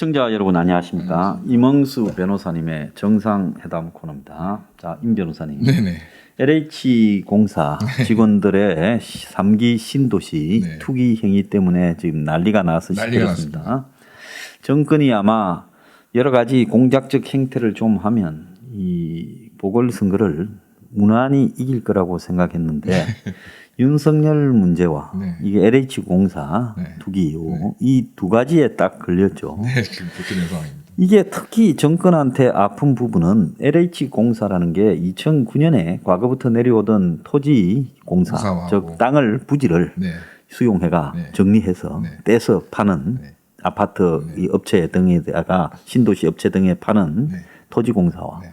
시청자 여러분 안녕하십니까? 임응수 변호사님의 정상회담 코너입니다. 자, 임 변호사님. 네네. LH공사 직원들의 3기 신도시 네. 투기 행위 때문에 지금 난리가 나서 시끄럽습니다. 정권이 아마 여러 가지 공작적 행태를 좀 하면 이 보궐선거를 무난히 이길 거라고 생각했는데 윤석열 문제와 네. 이게 LH공사 네. 투기 이 두 가지에 딱 걸렸죠. 네, 지금 그렇게 된 상황입니다. 이게 특히 정권한테 아픈 부분은 LH공사라는 게 2009년에 과거부터 내려오던 토지공사, 공사하고. 즉 땅을 부지를 네. 수용해가 네. 정리해서 네. 떼서 파는 네. 아파트 이 업체 등에다가 신도시 업체 등에 파는 네. 토지공사와 네.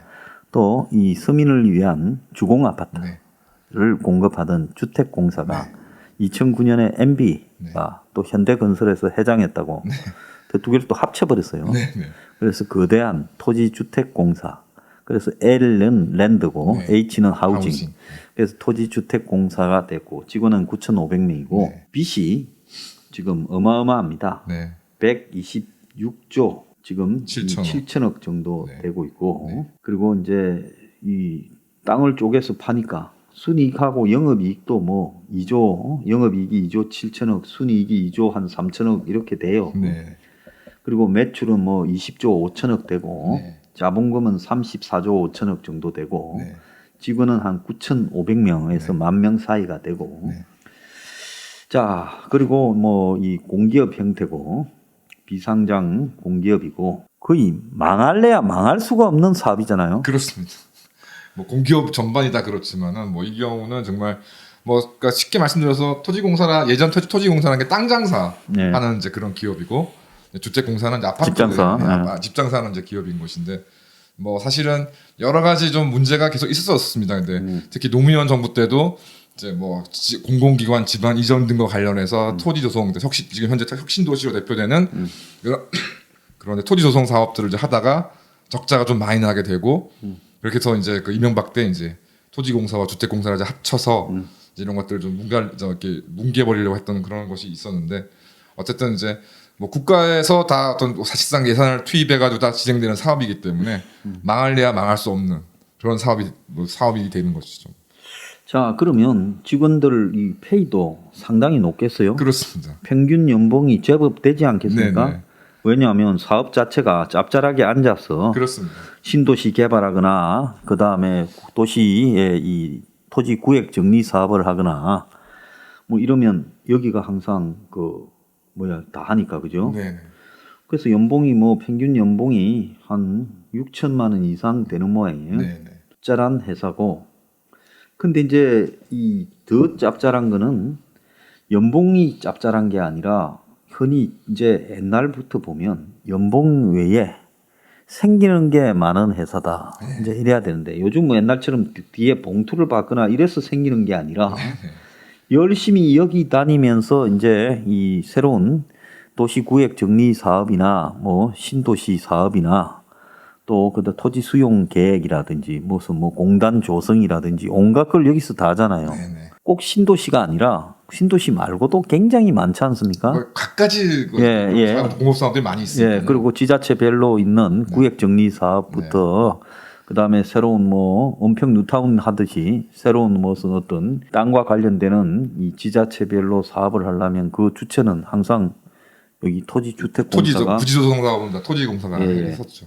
또 이 서민을 위한 주공 아파트를 네. 공급하던 주택공사가 2009년에 MB가 네. 또 현대건설에서 해장했다고 두 개를 또 합쳐버렸어요. 네. 네. 그래서 거대한 토지주택공사. 그래서 L은 랜드고 네. H는 하우징. 하우징. 그래서 토지주택공사가 됐고 직원은 9,500명이고 네. 빚이 지금 어마어마합니다. 네. 126조 지금 7천억. 7천억 정도 네. 되고 있고 네. 그리고 이제 이 땅을 쪼개서 파니까 순이익하고 영업이익도 뭐 2조, 영업이익이 2조 7천억, 순이익이 2조 한 3천억 이렇게 돼요. 네. 그리고 매출은 뭐 20조 5천억 되고 네. 자본금은 34조 5천억 정도 되고 네. 직원은 한 9,500명에서 네. 10,000명 사이가 되고 네. 자 그리고 뭐 이 공기업 형태고 비상장 공기업이고 거의 망할래야 망할 수가 없는 사업이잖아요. 그렇습니다. 뭐 공기업 전반이 다 그렇지만은 뭐 이 경우는 정말 뭐 그러니까 쉽게 말씀드려서 토지공사라 예전 토지공사라는 게 땅 장사 네. 하는 이제 그런 기업이고 주택공사는 이제 아파트 집장사. 네. 집장사는 이제 기업인 것인데 뭐 사실은 여러 가지 좀 문제가 계속 있었습니다. 근데 특히 노무현 정부 때도 이제 뭐 공공기관 집안 이전 등과 관련해서 토지 조성 지금 현재 혁신도시로 대표되는 그런 토지 조성 사업들을 이제 하다가 적자가 좀 많이 나게 되고 그렇게 해서 이제 그 이명박 때 이제 토지공사와 주택공사를 이제 합쳐서 이제 이런 것들을 좀 이렇게 뭉개버리려고 했던 그런 것이 있었는데 어쨌든 이제 뭐 국가에서 다 어떤 사실상 예산을 투입해가지고 다 진행되는 사업이기 때문에 망할래야 망할 수 없는 그런 사업이 되는 것이죠. 자 그러면 직원들 이 페이도 상당히 높겠어요? 그렇습니다. 평균 연봉이 제법 되지 않겠습니까? 네네. 왜냐하면 사업 자체가 짭짤하게 앉아서 그렇습니다. 신도시 개발하거나 그 다음에 도시의 이 토지 구획 정리 사업을 하거나 뭐 이러면 여기가 항상 다 하니까 그죠? 네. 그래서 연봉이 뭐 평균 연봉이 한 6천만 원 이상 되는 모양이에요. 네. 짭짤한 회사고 근데 이제 이 더 짭짤한 거는 연봉이 짭짤한 게 아니라 흔히 이제 옛날부터 보면 연봉 외에 생기는 게 많은 회사다. 이제 이래야 되는데 요즘 뭐 옛날처럼 뒤에 봉투를 받거나 이래서 생기는 게 아니라 열심히 여기 다니면서 이제 이 새로운 도시 구획 정리 사업이나 뭐 신도시 사업이나 또 그다 토지 수용 계획이라든지 무슨 뭐 공단 조성이라든지 온갖 걸 여기서 다 하잖아요. 네네. 꼭 신도시가 아니라 신도시 말고도 굉장히 많지 않습니까? 뭐 각가지 예. 공업 사업들이 많이 있습니다. 예, 그리고 지자체별로 있는 구획 정리 사업부터 그다음에 새로운 뭐 은평 뉴타운 하듯이 새로운 무슨 어떤 땅과 관련되는 이 지자체별로 사업을 하려면 그 주체는 항상 여기 토지주택공사가 부지조성 사업입니다. 토지공사가 했었죠.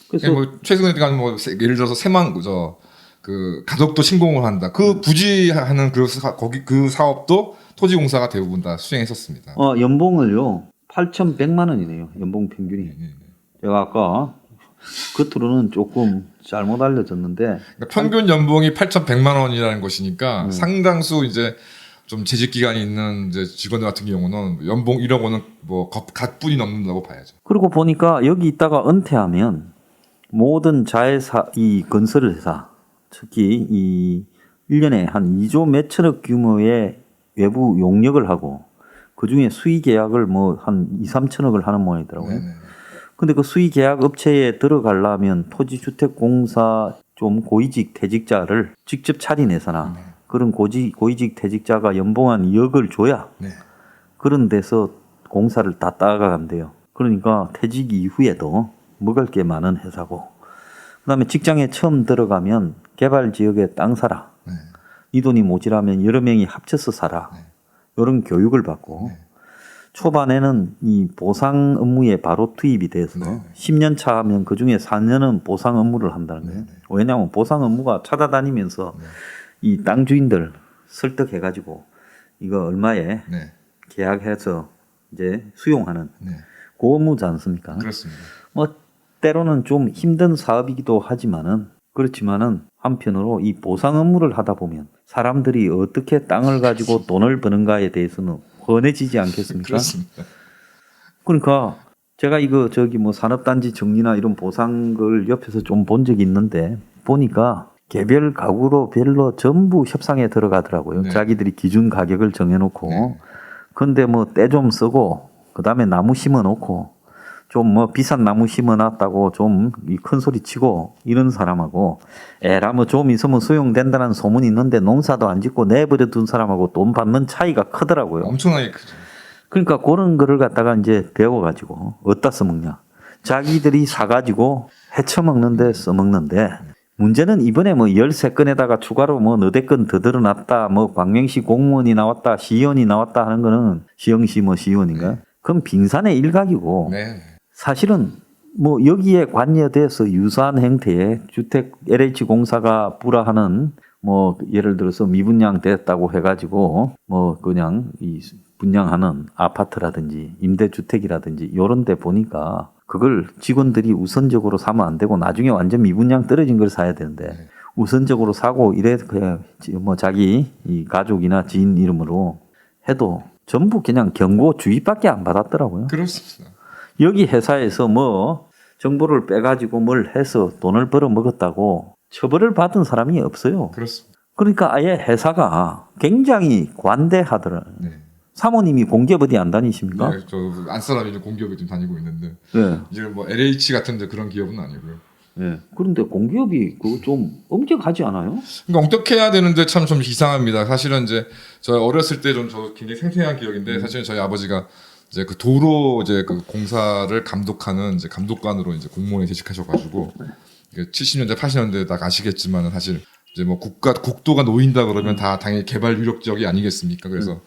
그래서 뭐 최근에 뭐 예를 들어서 그 가덕도 신공을 한다. 그 부지하는 그 사업도 토지공사가 대부분 다 수행했었습니다. 연봉을요 8,100만 원이네요. 연봉 평균이. 제가 아까 겉으로는 조금 잘못 알려졌는데 그러니까 평균 연봉이 8,100만 원이라는 것이니까 상당수 이제 좀 재직 기간이 있는 이제 직원들 같은 경우는 연봉 1억 원은 뭐 갓분이 넘는다고 봐야죠. 그리고 보니까 여기 있다가 은퇴하면 모든 이 건설회사 특히 이 1년에 한 2조 몇천억 규모의 외부 용역을 하고 그중에 수의 계약을 뭐 한 2, 3천억을 하는 모양이더라고요. 근데 그 수의 계약 업체에 들어가려면 토지주택공사 좀 고위직 퇴직자를 직접 차림해서나 그런 고위직 퇴직자가 연봉 한 2억을 줘야 그런 데서 공사를 다 따라간대요. 그러니까 퇴직 이후에도 먹을 게 많은 회사고, 그다음에 직장에 처음 들어가면 개발 지역에 땅 사라. 네. 이 돈이 모자라면 여러 명이 합쳐서 사라. 네. 이런 교육을 받고 네. 초반에는 이 보상 업무에 바로 투입이 돼서 네. 10년 차 하면 그중에 4년은 보상 업무를 한다는 거예요. 네. 왜냐하면 보상 업무가 찾아다니면서 네. 이 땅 주인들 설득해가지고 이거 얼마에 네. 계약해서 이제 수용하는 네. 그 업무지 않습니까? 그렇습니다. 뭐 때로는 좀 힘든 사업이기도 하지만은 그렇지만은 한편으로 이 보상 업무를 하다 보면 사람들이 어떻게 땅을 가지고 돈을 버는가에 대해서는 훤해지지 않겠습니까? 그렇습니다. 그러니까 제가 이거 저기 뭐 산업단지 정리나 이런 보상을 옆에서 좀 본 적이 있는데 보니까 개별 가구로 별로 전부 협상에 들어가더라고요. 네. 자기들이 기준 가격을 정해놓고 네. 근데 뭐 때 좀 쓰고 그다음에 나무 심어놓고 좀 뭐 비싼 나무 심어놨다고 좀 이 큰 소리 치고 이런 사람하고 에라 뭐 좀 있으면 소용된다는 소문이 있는데 농사도 안 짓고 내버려 둔 사람하고 돈 받는 차이가 크더라고요. 엄청나게 크죠. 그러니까 그런 거를 갖다가 이제 배워가지고 어디다 써먹냐. 자기들이 사가지고 헤쳐먹는데 써먹는데 문제는 이번에 뭐 13건에다가 추가로 뭐 너댓 건 더 들어놨다 뭐 광명시 공무원이 나왔다 시의원이 나왔다 하는 거는 시영시 뭐 시의원인가? 그건 빙산의 일각이고 네. 사실은 뭐 여기에 관여돼서 유사한 형태의 주택 LH공사가 불화하는 뭐 예를 들어서 미분양 됐다고 해가지고 뭐 그냥 이 분양하는 아파트라든지 임대주택이라든지 이런 데 보니까 그걸 직원들이 우선적으로 사면 안 되고 나중에 완전 미분양 떨어진 걸 사야 되는데 네. 우선적으로 사고 이래 그냥 뭐 자기 이 가족이나 지인 이름으로 해도 전부 그냥 경고 주의밖에 안 받았더라고요. 그렇습니다. 여기 회사에서 뭐 정보를 빼가지고 뭘 해서 돈을 벌어 먹었다고 처벌을 받은 사람이 없어요. 그렇습니다. 그러니까 아예 회사가 굉장히 관대하더라. 네. 사모님이 공기업 어디 안 다니십니까? 네, 저 안사람이 공기업에 좀 다니고 있는데 예. 이제 뭐 LH 같은데 그런 기업은 아니고요. 예. 그런데 공기업이 그거 좀 엄격하지 않아요? 그러니까 엄격해야 되는데 참 좀 이상합니다. 사실은 이제 저 어렸을 때 좀 저 굉장히 생생한 기억인데 사실은 저희 아버지가 이제 그 도로 이제 그 공사를 감독하는 이제 감독관으로 이제 공무원에 재직하셔가지고 70년대 80년대 다 아시겠지만은 사실 이제 뭐 국도가 놓인다 그러면 다 당연히 개발 유력 지역이 아니겠습니까? 그래서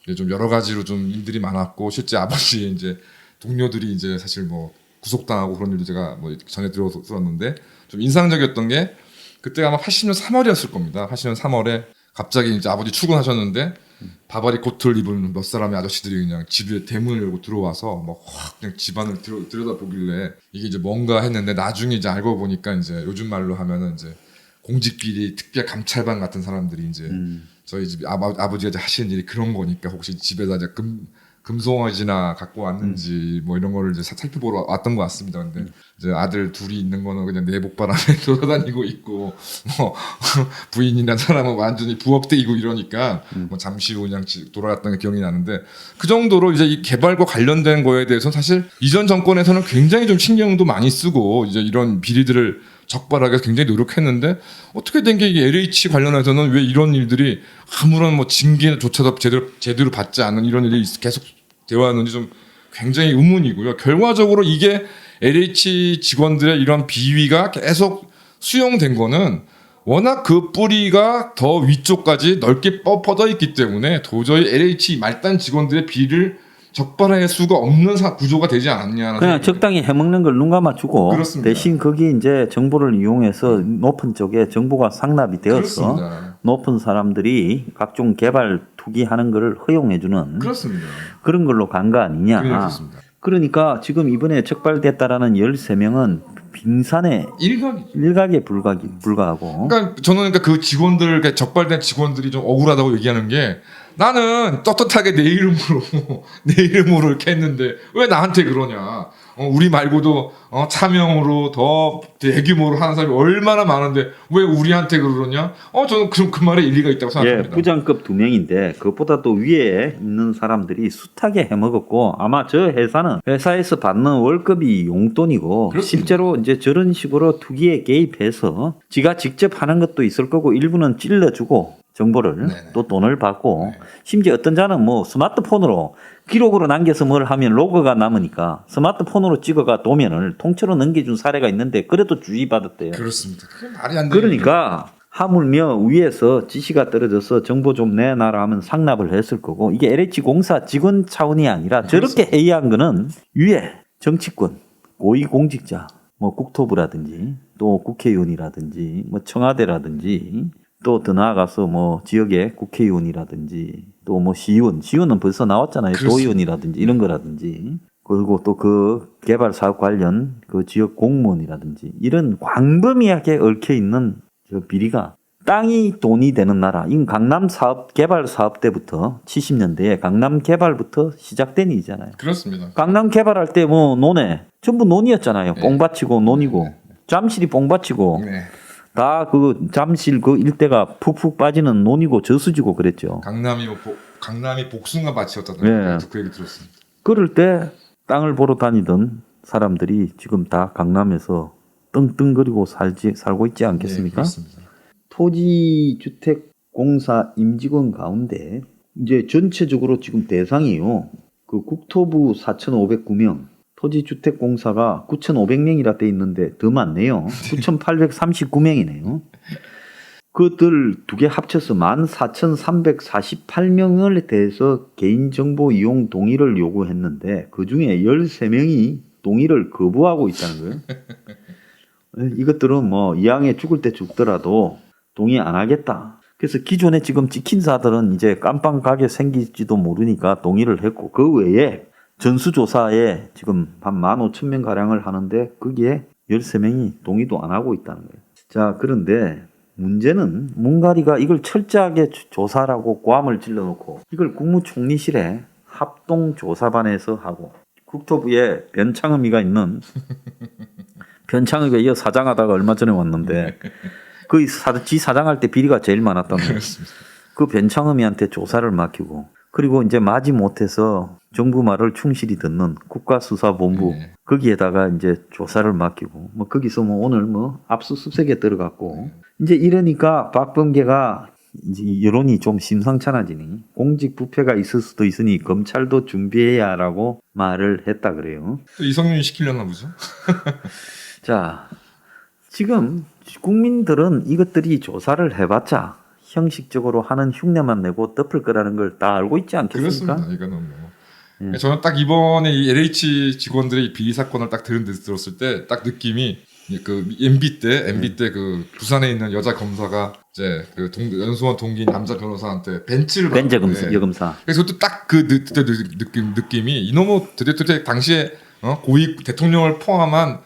이제 좀 여러 가지로 좀 일들이 많았고 실제 아버지 이제 동료들이 이제 사실 뭐 구속당하고 그런 일도 제가 뭐 전에 들었었는데 좀 인상적이었던 게 그때가 아마 80년 3월이었을 겁니다. 80년 3월에 갑자기 이제 아버지 출근하셨는데 바바리 코트를 입은 몇 사람의 아저씨들이 그냥 집에 대문을 열고 들어와서 막 확 그냥 집안을 들여다 보길래 이게 이제 뭔가 했는데 나중에 이제 알고 보니까 이제 요즘 말로 하면은 이제 공직비리 특별 감찰반 같은 사람들이 이제 저희 집 아버지가 이제 하시는 일이 그런 거니까 혹시 집에다 이제 금송아지나 갖고 왔는지 뭐 이런 거를 이제 살펴보러 왔던 것 같습니다. 근데 이제 아들 둘이 있는 거는 그냥 내복바람에 돌아다니고 있고 뭐 부인이나 사람은 완전히 부업대이고 이러니까 뭐 잠시 후 그냥 돌아갔던 게 기억이 나는데 그 정도로 이제 이 개발과 관련된 거에 대해서는 사실 이전 정권에서는 굉장히 좀 신경도 많이 쓰고 이제 이런 비리들을 적발하기 위해서 굉장히 노력했는데 어떻게 된 게 이게 LH 관련해서는 왜 이런 일들이 아무런 뭐 징계조차도 제대로 받지 않는 이런 일이 계속 되어 왔는지 좀 굉장히 의문이고요. 결과적으로 이게 LH 직원들의 이런 비위가 계속 수용된 거는 워낙 그 뿌리가 더 위쪽까지 넓게 뻗어 있기 때문에 도저히 LH 말단 직원들의 비리를 적발할 수가 없는 구조가 되지 않았냐. 그냥 적당히 해먹는 걸 눈 감아주고 그렇습니다. 대신 거기 이제 정보를 이용해서 높은 쪽에 정보가 상납이 되어서 그렇습니다. 높은 사람들이 각종 개발 투기하는 거를 허용해주는 그렇습니다. 그런 걸로 간 거 아니냐. 그렇습니다. 그러니까 지금 이번에 적발됐다라는 13명은 빙산의 일각에 불과하고. 그러니까 저는 그 직원들, 그러니까 적발된 직원들이 좀 억울하다고 얘기하는 게 나는 떳떳하게 내 이름으로 이렇게 했는데 왜 나한테 그러냐. 우리 말고도 차명으로 더 대규모로 하는 사람이 얼마나 많은데 왜 우리한테 그러냐? 저는 그 말에 일리가 있다고 생각합니다. 예, 부장급 2명인데 그것보다 또 위에 있는 사람들이 숱하게 해먹었고 아마 저 회사는 회사에서 받는 월급이 용돈이고 그렇습니다. 실제로 이제 저런 식으로 투기에 개입해서 지가 직접 하는 것도 있을 거고 일부는 찔러주고 정보를 네네. 또 돈을 받고 네. 심지어 어떤 자는 뭐 스마트폰으로 기록으로 남겨서 뭘 하면 로그가 남으니까 스마트폰으로 찍어가 도면을 통째로 넘겨준 사례가 있는데 그래도 주의받았대요. 그렇습니다. 그게 말이 안 되는 그러니까 하물며 위에서 지시가 떨어져서 정보 좀 내놔라 하면 상납을 했을 거고 이게 LH공사 직원 차원이 아니라 저렇게 해이한 거는 위에 정치권, 고위공직자, 뭐 국토부라든지 또 국회의원이라든지 뭐 청와대라든지 또 더 나아가서 뭐 지역의 국회의원이라든지 또 뭐 시의원은 벌써 나왔잖아요. 그렇습니다. 도의원이라든지 이런 거라든지 그리고 또 그 개발 사업 관련 그 지역 공무원이라든지 이런 광범위하게 얽혀 있는 저 비리가 땅이 돈이 되는 나라. 이건 강남 사업 개발 사업 때부터 70년대에 강남 개발부터 시작된 일이잖아요. 그렇습니다. 강남 개발할 때 뭐 논에 전부 논이었잖아요. 네. 뽕받치고 논이고 네. 잠실이 뽕받치고 네. 다 그 잠실 그 일대가 푹푹 빠지는 논이고 저수지고 그랬죠. 강남이 복숭아 밭이었다는 네. 그 얘기 들었습니다. 그럴 때 땅을 보러 다니던 사람들이 지금 다 강남에서 떵떵거리고 살고 있지 네, 않겠습니까? 그렇습니다. 토지주택공사 임직원 가운데 이제 전체적으로 지금 대상이요. 그 국토부 4,509명, 토지주택공사가 9,500명이라 돼 있는데 더 많네요. 9,839명이네요. 그들 두 개 합쳐서 14,348명에 대해서 개인정보 이용 동의를 요구했는데 그 중에 13명이 동의를 거부하고 있다는 거예요. 이것들은 뭐 이왕에 죽을 때 죽더라도 동의 안 하겠다. 그래서 기존에 지금 찍힌사들은 이제 깜빵 가게 생길지도 모르니까 동의를 했고 그 외에 전수조사에 지금 한 15,000명 가량을 하는데 거기에 13명이 동의도 안 하고 있다는 거예요. 자, 그런데 문제는 문가리가 이걸 철저하게 조사라고 고함을 질러놓고 이걸 국무총리실에 합동조사반에서 하고 국토부에 변창흠이가 있는 변창흠이가 이어 사장하다가 얼마 전에 왔는데 그 지 사장할 때 비리가 제일 많았다는 거예요. 그 변창흠이한테 조사를 맡기고 그리고 이제 마지 못해서 정부 말을 충실히 듣는 국가수사본부 거기에다가 이제 조사를 맡기고 뭐 거기서 뭐 오늘 뭐 압수수색에 들어갔고 이제 이러니까 박범계가 이제 여론이 좀 심상찮아지니 공직 부패가 있을 수도 있으니 검찰도 준비해야라고 말을 했다 그래요. 또 이성윤이 시키려나 보죠. 자, 지금 국민들은 이것들이 조사를 해봤자 형식적으로 하는 흉내만 내고 덮을 거라는 걸 다 알고 있지 않겠습니까? 그렇습니다. 이거는 뭐. 저는 딱 이번에 이 LH 직원들의 이 비리 사건을 딱 들었을 때 딱 느낌이 그 MB 때 그 부산에 있는 여자 검사가 이제 그 연수원 동기인 남자 변호사한테 벤츠 여검사. 그래서 그것도 딱 그 느낌이 이놈의 도대체 당시에 고위 대통령을 포함한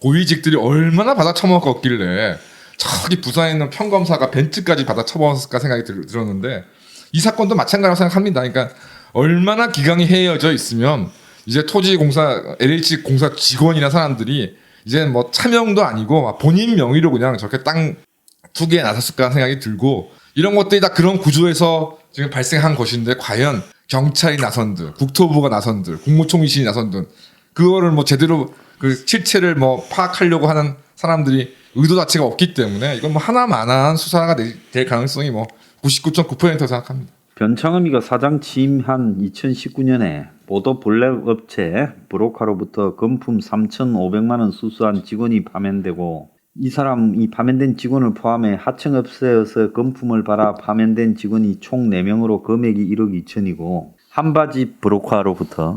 고위직들이 얼마나 받아 처먹었길래 저기 부산에 있는 평검사가 벤츠까지 받아 처먹었을까 생각이 들었는데 이 사건도 마찬가지라고 생각합니다. 그러니까 얼마나 기강이 헤어져 있으면 이제 토지공사 LH 공사 직원이나 사람들이 이제 뭐 차명도 아니고 본인 명의로 그냥 저렇게 땅 투기에 나섰을까 생각이 들고 이런 것들이 다 그런 구조에서 지금 발생한 것인데 과연 경찰이 나선들, 국토부가 나선들, 국무총리실이 나선들 그거를 뭐 제대로 그 실체를 뭐 파악하려고 하는 사람들이 의도 자체가 없기 때문에 이건 뭐 하나만한 수사가 될 가능성이 뭐 99.9%라고 생각합니다. 변창흠이가 사장 취임한 2019년에 보도 블랙 업체 브로커로부터 금품 3,500만 원 수수한 직원이 파면되고 이 사람이 파면된 직원을 포함해 하청업체에서 금품을 받아 파면된 직원이 총 4명으로 금액이 1억 2천이고 한바지 브로커로부터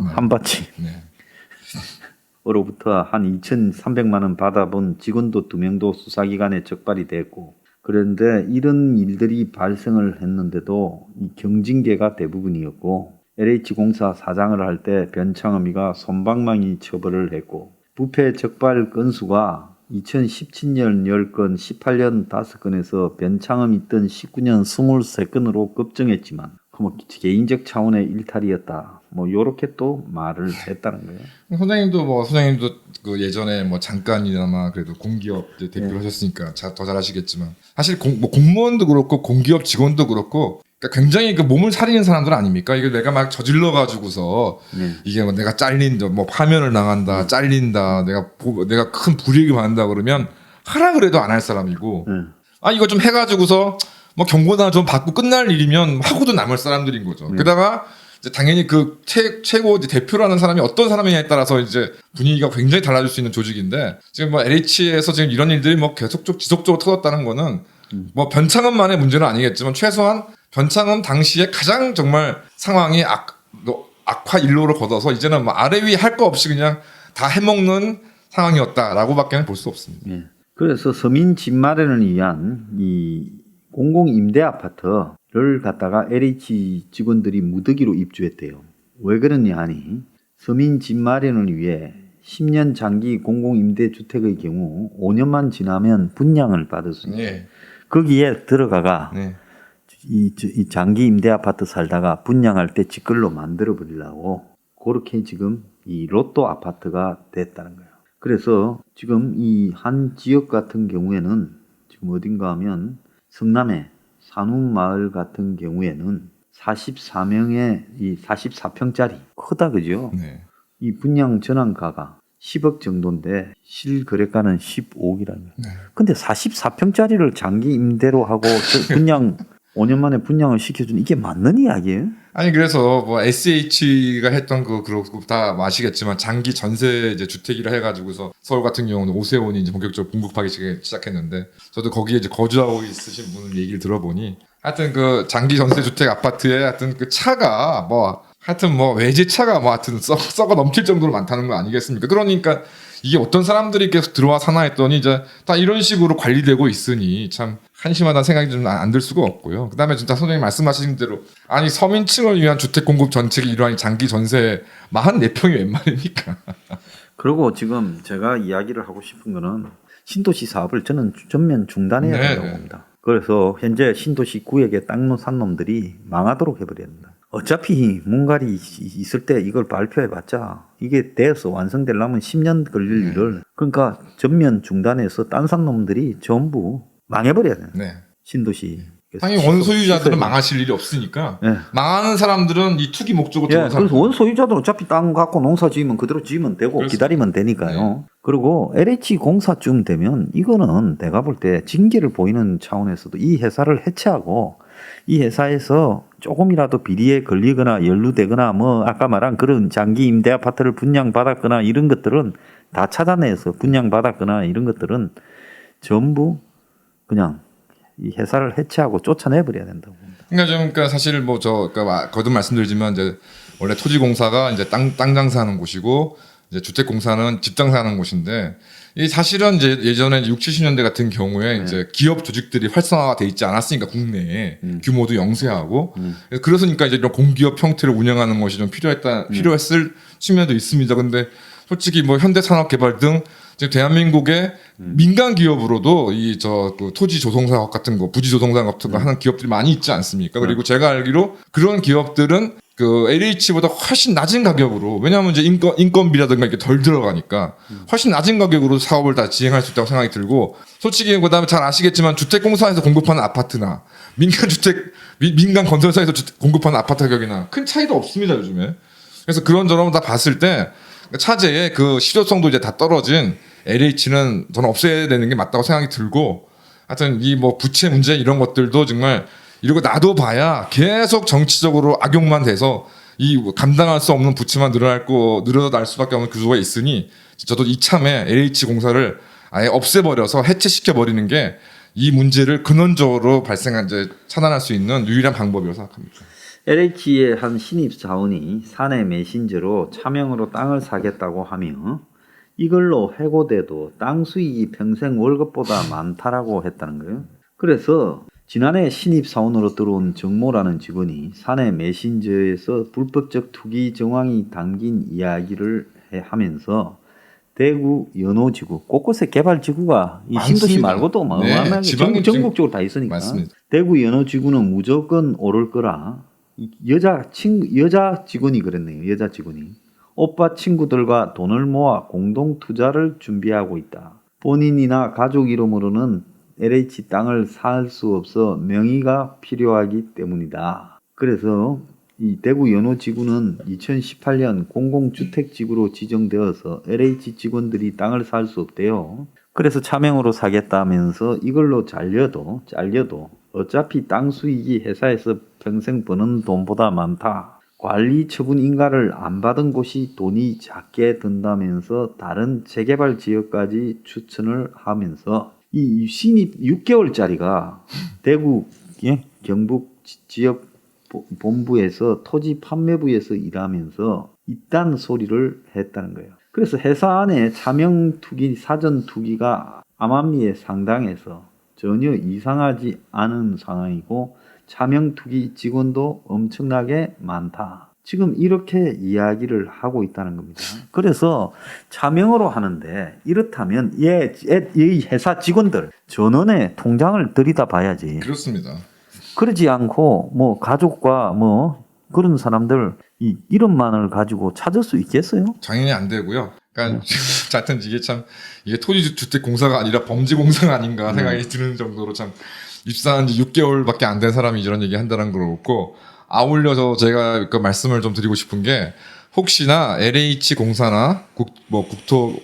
으로부터 한 2,300만 원 받아본 직원도 2명도 수사기관에 적발이 됐고 그런데 이런 일들이 발생을 했는데도 이 경징계가 대부분이었고 LH공사 사장을 할 때 변창흠이가 솜방망이 처벌을 했고 부패 적발 건수가 2017년 10건, 18년 5건에서 변창흠 있던 19년 23건으로 급증했지만 뭐 개인적 차원의 일탈이었다. 뭐 요렇게 또 말을 했다는 거예요. 소장님도 그 예전에 뭐 잠깐이나마 그래도 공기업 대표를 하셨으니까 더 잘하시겠지만 사실 뭐 공무원도 그렇고 공기업 직원도 그렇고 그러니까 굉장히 그 몸을 사리는 사람들 아닙니까? 이게 내가 막 저질러 가지고서 이게 뭐 내가 잘린다, 뭐 파면을 당한다, 잘린다, 내가 큰 불이익을 받는다 그러면 하라 그래도 안 할 사람이고 이거 좀 해가지고서 뭐 경고나 좀 받고 끝날 일이면 하고도 남을 사람들인 거죠. 게다가 이제 당연히 그 최고 이제 대표라는 사람이 어떤 사람이냐에 따라서 이제 분위기가 굉장히 달라질 수 있는 조직인데 지금 뭐 LH에서 지금 이런 일들이 뭐 계속 지속적으로 터졌다는 거는 뭐 변창흠만의 문제는 아니겠지만 최소한 변창흠 당시에 가장 정말 상황이 악화 일로를 걷어서 이제는 뭐 아래 위 할 거 없이 그냥 다 해먹는 상황이었다라고밖에 볼 수 없습니다. 예. 그래서 서민 집 마련을 위한 이 공공 임대 아파트를 갖다가 LH 직원들이 무더기로 입주했대요. 왜 그러냐 하니 서민 집 마련을 위해 10년 장기 공공 임대 주택의 경우 5년만 지나면 분양을 받을 수 있어요. 예. 거기에 들어가가 네. 이 장기 임대 아파트 살다가 분양할 때 직걸로 만들어 버리려고 그렇게 지금 이 로또 아파트가 됐다는 거예요. 그래서 지금 이 한 지역 같은 경우에는 지금 어딘가 하면 성남의 산운마을 같은 경우에는 44명의 이 44평짜리 크다 그죠? 네. 이 분양 전환가가 10억 정도인데 실거래가는 15억이라는 거예요. 네. 근데 44평짜리를 장기 임대로 하고 분양 5년 만에 분양을 시켜준 이게 맞는 이야기예요? 아니 그래서 뭐 SH가 했던 그거 다 아시겠지만 장기 전세 이제 주택이라 해가지고서 서울 같은 경우는 오세훈이 이제 본격적으로 공급하기 시작했는데 저도 거기에 이제 거주하고 있으신 분 얘기를 들어보니 하여튼 그 장기 전세 주택 아파트에 하여튼 그 차가 뭐 하여튼 뭐 외제차가 뭐 하여튼 썩어 넘칠 정도로 많다는 거 아니겠습니까? 그러니까 이게 어떤 사람들이 계속 들어와 사나 했더니 이제 다 이런 식으로 관리되고 있으니 참 한심하다는 생각이 좀 안 들 수가 없고요. 그다음에 진짜 선생님 말씀하신 대로 아니 서민층을 위한 주택 공급 정책이 일환인 장기 전세 44평이 웬 말입니까? 그리고 지금 제가 이야기를 하고 싶은 거는 신도시 사업을 저는 전면 중단해야 네, 된다고 네. 봅니다. 그래서 현재 신도시 구역에 땅 산 놈들이 망하도록 해버려야 된다. 어차피 뭔가리 있을 때 이걸 발표해봤자 이게 돼서 완성되려면 10년 걸릴 일을 그러니까 전면 중단해서 딴 산 놈들이 전부 망해버려야 돼요. 네. 신도시. 당연히 원소유자들은 망하실 일이 없으니까 네. 망하는 사람들은 이 투기 목적으로 예, 들어온 그래서 사람들. 원소유자들 어차피 땅 갖고 농사 지으면 그대로 지으면 되고 그렇습니다. 기다리면 되니까요. 그리고 LH 공사쯤 되면 이거는 내가 볼 때 징계를 보이는 차원에서도 이 회사를 해체하고 이 회사에서 조금이라도 비리에 걸리거나 연루되거나 뭐 아까 말한 그런 장기 임대 아파트를 분양받았거나 이런 것들은 다 찾아내서 분양받았거나 이런 것들은 전부 그냥 이 회사를 해체하고 쫓아내버려야 된다고 봅니다. 그러니까 사실 뭐 그러니까 거듭 말씀드리지만 이제 원래 토지공사가 이제 땅 장사하는 곳이고 이제 주택공사는 집 장사하는 곳인데 이 사실은 이제 예전에 6, 70년대 같은 경우에 이제 기업 조직들이 활성화가 돼 있지 않았으니까 국내에 규모도 영세하고 그래서니까 이제 이런 공기업 형태를 운영하는 것이 좀 필요했을 측면도 있습니다. 근데 솔직히 뭐 현대산업개발 등 지금 대한민국의 민간 기업으로도 그 토지 조성사업 같은 거, 부지 조성사업 같은 거 하는 기업들이 많이 있지 않습니까? 그리고 제가 알기로 그런 기업들은 그 LH보다 훨씬 낮은 가격으로 왜냐하면 이제 인건비라든가 이렇게 덜 들어가니까 훨씬 낮은 가격으로 사업을 다 진행할 수 있다고 생각이 들고 솔직히 그다음에 잘 아시겠지만 주택공사에서 공급하는 아파트나 민간 건설사에서 공급하는 아파트 가격이나 큰 차이도 없습니다 요즘에. 그래서 그런저런 다 봤을 때 차제의 그 실효성도 이제 다 떨어진 LH는 저는 없애야 되는 게 맞다고 생각이 들고 하여튼 이 뭐 부채 문제 이런 것들도 정말 이러고 놔둬봐야 계속 정치적으로 악용만 돼서 이 감당할 수 없는 부채만 늘어날 수밖에 없는 구조가 있으니 저도 이참에 LH 공사를 아예 없애버려서 해체시켜 버리는 게 이 문제를 근원적으로 이제 차단할 수 있는 유일한 방법이라고 생각합니다. LH의 한 신입 사원이 사내 메신저로 차명으로 땅을 사겠다고 하며 이걸로 해고돼도 땅 수익이 평생 월급보다 많다라고 했다는 거예요. 그래서 지난해 신입 사원으로 들어온 정모라는 직원이 사내 메신저에서 불법적 투기 정황이 담긴 이야기를 하면서 대구 연호지구 곳곳에 개발지구가 이 많습니다. 신도시 말고도 어마어마하게 지방이 전국적으로 다 있으니까 맞습니다. 대구 연호지구는 무조건 오를 거라 여자 직원이 그랬네요. 여자 직원이 오빠 친구들과 돈을 모아 공동 투자를 준비하고 있다. 본인이나 가족 이름으로는 LH 땅을 살 수 없어 명의가 필요하기 때문이다. 그래서 이 대구 연호지구는 2018년 공공주택지구로 지정되어서 LH 직원들이 땅을 살 수 없대요. 그래서 차명으로 사겠다면서 이걸로 잘려도 어차피 땅 수익이 회사에서 평생 버는 돈보다 많다. 관리 처분 인가를 안 받은 곳이 돈이 작게 든다면서 다른 재개발 지역까지 추천을 하면서 이 신입 6개월짜리가 대구 경북 지역 본부에서 토지 판매부에서 일하면서 이딴 소리를 했다는 거예요. 그래서 회사 안에 차명 투기, 사전 투기가 암암리에 상당해서 전혀 이상하지 않은 상황이고 차명 투기 직원도 엄청나게 많다. 지금 이렇게 이야기를 하고 있다는 겁니다. 그래서 차명으로 하는데 이렇다면 이 회사 직원들 전원의 통장을 들이다 봐야지. 그렇습니다. 그러지 않고 뭐 가족과 뭐 그런 사람들 이 이름만을 가지고 찾을 수 있겠어요? 당연히 안 되고요. 그러니까 하여튼 이게 토지주택공사가 아니라 범죄공사가 아닌가 생각이 드는 정도로 참 입사한 지 6개월밖에 안 된 사람이 이런 얘기 한다는 걸 그렇고, 아울러서 제가 그 말씀을 좀 드리고 싶은 게, 혹시나 LH공사나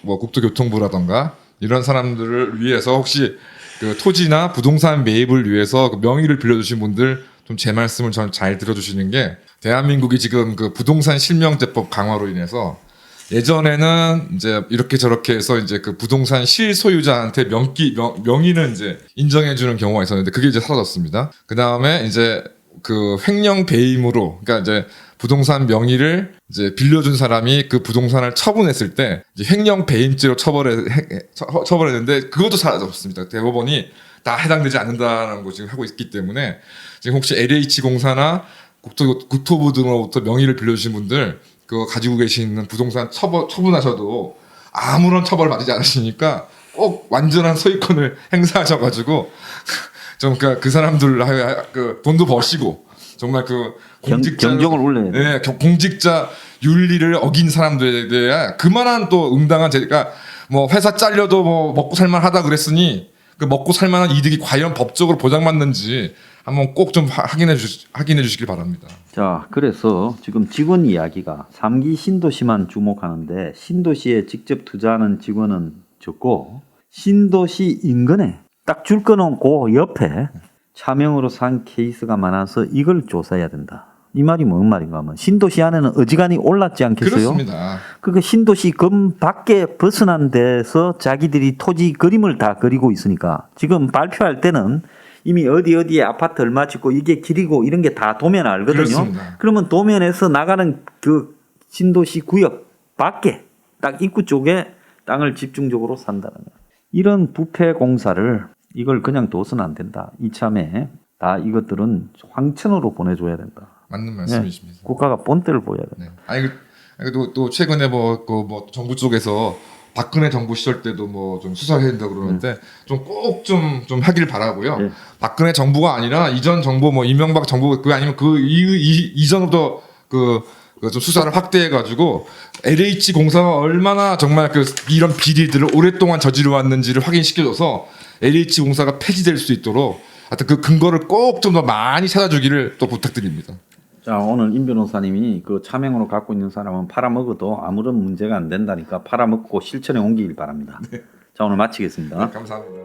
국토교통부라던가 이런 사람들을 위해서 혹시 그 토지나 부동산 매입을 위해서 그 명의를 빌려주신 분들 좀 제 말씀을 잘 들어주시는 게, 대한민국이 지금 그 부동산 실명제법 강화로 인해서 예전에는 이제 이렇게 저렇게 해서 이제 그 부동산 실소유자한테 명의는 이제 인정해주는 경우가 있었는데 그게 이제 사라졌습니다. 그 다음에 이제 그 횡령 배임으로, 그러니까 이제 부동산 명의를 이제 빌려준 사람이 그 부동산을 처분했을 때 이제 횡령 배임죄로 처벌했는데 그것도 사라졌습니다. 대법원이 다 해당되지 않는다는 거 지금 하고 있기 때문에 지금 혹시 LH공사나 국토부 등으로부터 명의를 빌려주신 분들 그거 가지고 계시는 부동산 처분하셔도 아무런 처벌을 받지 않으시니까 꼭 완전한 소유권을 행사하셔가지고 좀 그 사람들 그 돈도 버시고 정말 그 경종을 울려야 돼. 네, 공직자 윤리를 어긴 사람들에 대해 그만한 또 응당한 제가 뭐 회사 잘려도 뭐 먹고 살만하다 그랬으니 그 먹고 살만한 이득이 과연 법적으로 보장받는지 한번 꼭 좀 확인해 주시길 바랍니다. 자, 그래서 지금 직원 이야기가 3기 신도시만 주목하는데 신도시에 직접 투자하는 직원은 적고 신도시 인근에 딱 줄 거놓고 옆에 차명으로 산 케이스가 많아서 이걸 조사해야 된다. 이 말이 뭔 말인가 하면 신도시 안에는 어지간히 올랐지 않겠어요? 그렇습니다. 그러니까 신도시 검 밖에 벗어난 데서 자기들이 토지 그림을 다 그리고 있으니까 지금 발표할 때는 이미 어디에 아파트 얼마 짓고 이게 길이고 이런 게 다 도면 알거든요. 그렇습니다. 그러면 도면에서 나가는 그 신도시 구역 밖에 딱 입구 쪽에 땅을 집중적으로 산다는 거예요. 이런 부패 공사를 이걸 그냥 둬서는 안 된다. 이참에 다 이것들은 황천으로 보내줘야 된다. 맞는 말씀이십니다. 네. 국가가 본때를 보여야 된다. 네. 아니 또 최근에 뭐 정부 쪽에서 박근혜 정부 시절 때도 뭐 좀 수사를 해야 된다 그러는데 좀 꼭 좀 하길 바라고요. 네. 박근혜 정부가 아니라 이전 정부 뭐 이명박 정부 그 아니면 그 이전부터 좀 수사를 확대해 가지고 LH 공사가 얼마나 정말 그 이런 비리들을 오랫동안 저지르 왔는지를 확인시켜줘서 LH 공사가 폐지될 수 있도록 하여튼 그 근거를 꼭 좀 더 많이 찾아주기를 또 부탁드립니다. 자, 오늘 임 변호사님이 그 차명으로 갖고 있는 사람은 팔아먹어도 아무런 문제가 안 된다니까 팔아먹고 실천에 옮기길 바랍니다. 자, 오늘 마치겠습니다. 감사합니다.